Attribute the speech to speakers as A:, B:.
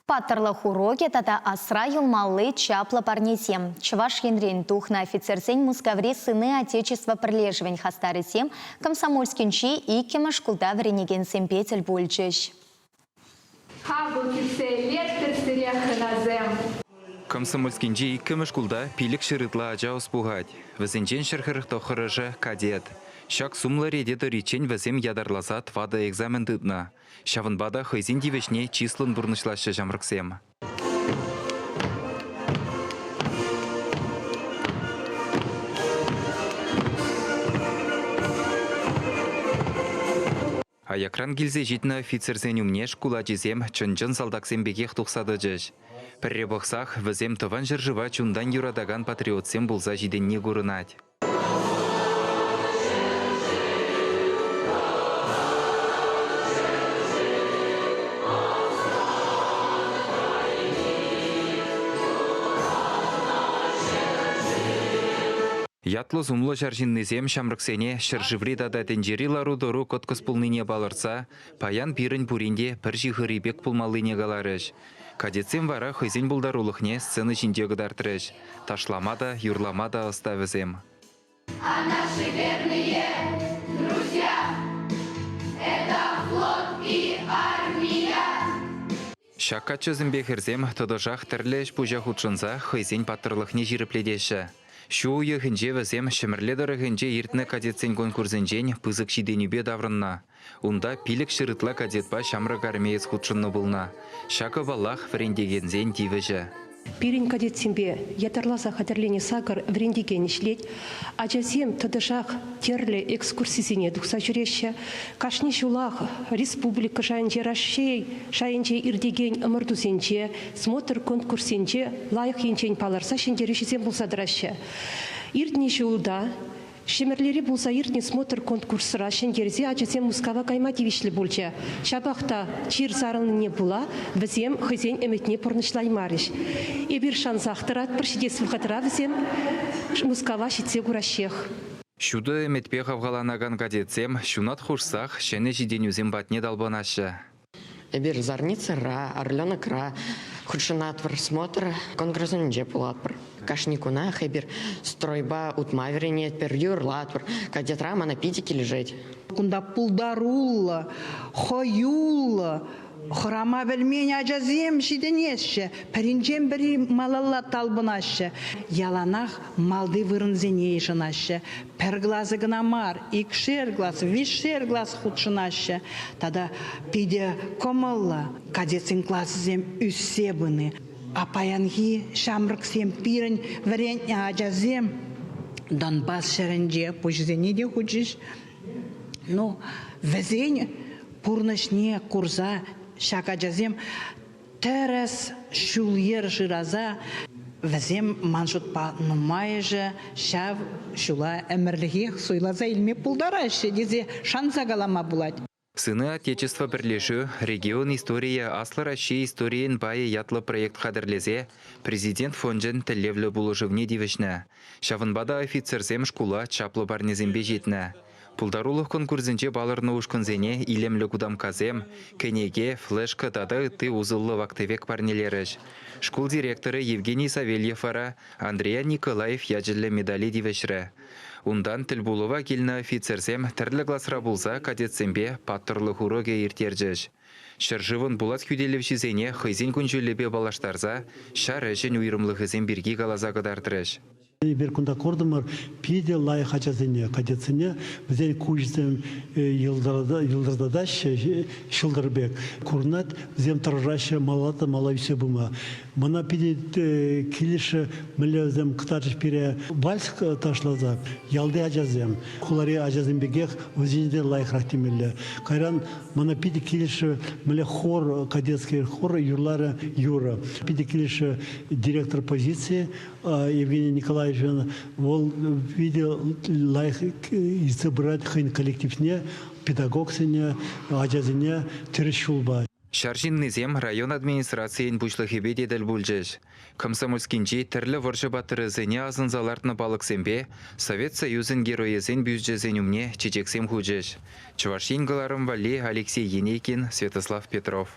A: Паттырлы хуроге тата асра юлмаллы чаплы парнесем. Чываш енрен тухна офицерсен мускаври сыны Отечества прилеживань хастарысем, комсомольскинчи и кемашкулда вренеген семпетель бульчиш.
B: Комсомольскинчи и кемашкулда пилик шырытла ажа успугать. Вазенчен шырхырых тохырыжы кадет. Шак сумлы редеті речен вазем ядарласа твада экзамен дыдна. Шавынбада хайзин дивешне числын бурнышлашы жамрыксем. Аякран келзе жетіні офицерзен умне шкула жезем чынжын салдаксем бекех тұқсады жеш. Пірре бұқсақ, вазем тыван жыржыва чундан юрадаган патриотсем болса жиденне көрінат. Ятлы зумлы жаржиннезем шамрыксене шыржыври дада тенжери лару дору коткос пулныне балырса, паян пирін пуринде пір жихырибек пулмалыне галарыш. Кадетсем вара хызен булдарулықне сцены жиндегі дартырыш. Ташламада, юрламада оставызем.
C: А наши верные друзья — это флот и армия.
B: Шакка чözімбе херзем тодожақ тірлеш пужа худшынса хызен паттырлықне жиріпледеші. Шу уйығынже візем шымірледірігінже ертіні кадетсен конкурсенжен пызық жиденюбе даврынна. Унда пилік шырытла кадетпа шамрық армейс худшынны бұлна. Шакы балақ врендегензен дивіжі.
D: Пирин кадетсембе ятарласа хатерлени сагар врендеген ишлет, ажазем тадышақ терлі экскурсизине дұқса жүреші, кашни шулақ республика жайынже рашей, шайынже ирдеген ымырдузенже, смотр конкурсенже лайық енчен паларса шендерешізен бұлсадырашы. Ирдне шулда, шемерлері болса иртне смотр конкурсыра шендерзе ажазем мускава кайма дивишлі болча. Шабақта чир зарылны не була, візем хызен әметне порнышлай марыш. Эбір шансақтырат біршідес вғатыра візем мускава шитсе күрашех.
B: Шуды әметпе қавғаланаган кадетсем шунат хушсақ шәне жиденюзем батне далбанашы.
E: Эбір зарницыра, орленокра, худшынатвар смотр конкурсынже пулатвар. Кашникуна хэбир стройба утмаверенет пер юрлатвар, кадетра манапитики лежать.
F: Кунда пулдарулла, хоюлла, храма белмень ажазем шиденешше, перинжем бери малалла талбынашы. Яланах малды вырынзене ешынашы. Пер глазы гнамар, икшер глаз, вишер глаз худшынашы. Тада пиде комалла, кадетсин классызем үссебыны. Апаянги шамрыксем пирен варен ажазем Донбасс шеренже пужзене де худшиш. Ну, везень пурнышне курза шак ажазем терес шулер жираза везем маншутпа нумайже шав шула әмірліге суйлаза илме пулдарашы дезе шанса галама булать.
B: Сыны Отечества бірлешу, регион история аслы Россия историен байы ятлы проект қадырлезе, президент фонжен тілевлі бұлыжывне девішні. Шавынбада офицерзем шкула чаплы барнезембе жетіні. Пулдарулық конкурсенче балырны ушкынзене илемлі кудамказем, кенеге, флешка тады ты узыллы вақтывек парнелеріш. Шкул директоры Евгений Савельевара, Андрея Николаев яджілі медали девішірі. Ундан тілбулыва келіні офицерсем тірлі классра болса кадетсембе паттырлы хуроге ертержіш. Шыржывын булат күделевшізене хайзен күнжөлебе балаштарза, шар әжін уйрымлы хызен бірге қалаза қадартырыш.
G: Bir kunda kordumar pide layık hacazine kadetsine bize kuşzem yıldırda da şıldırbek kurnat zem tarraşı malata malavise buma bana pide kilişe melezem kıtarış pire vals taşlaza yaldı hacazem kulları hacazem begek vizinde layık rahtimelle kayran bana pide kilişe mele hor kadetski hor yurlara yura pide kilişe direktör pozisyonu Евгений Николаевич вол видео лайх избрать хин коллективне педагогсене ажазине тиршулба.
B: Шаржиннезем район администрациян бушлыхебе деділ бүлжеш. Комсомольскинчи тірлі варшы батырызыне азынзалартны балықсембе, Совет Союзын героезен бюджезен умне чечексем хужеш. Чувашин галарым вали Алексей Енейкин, Святослав Петров.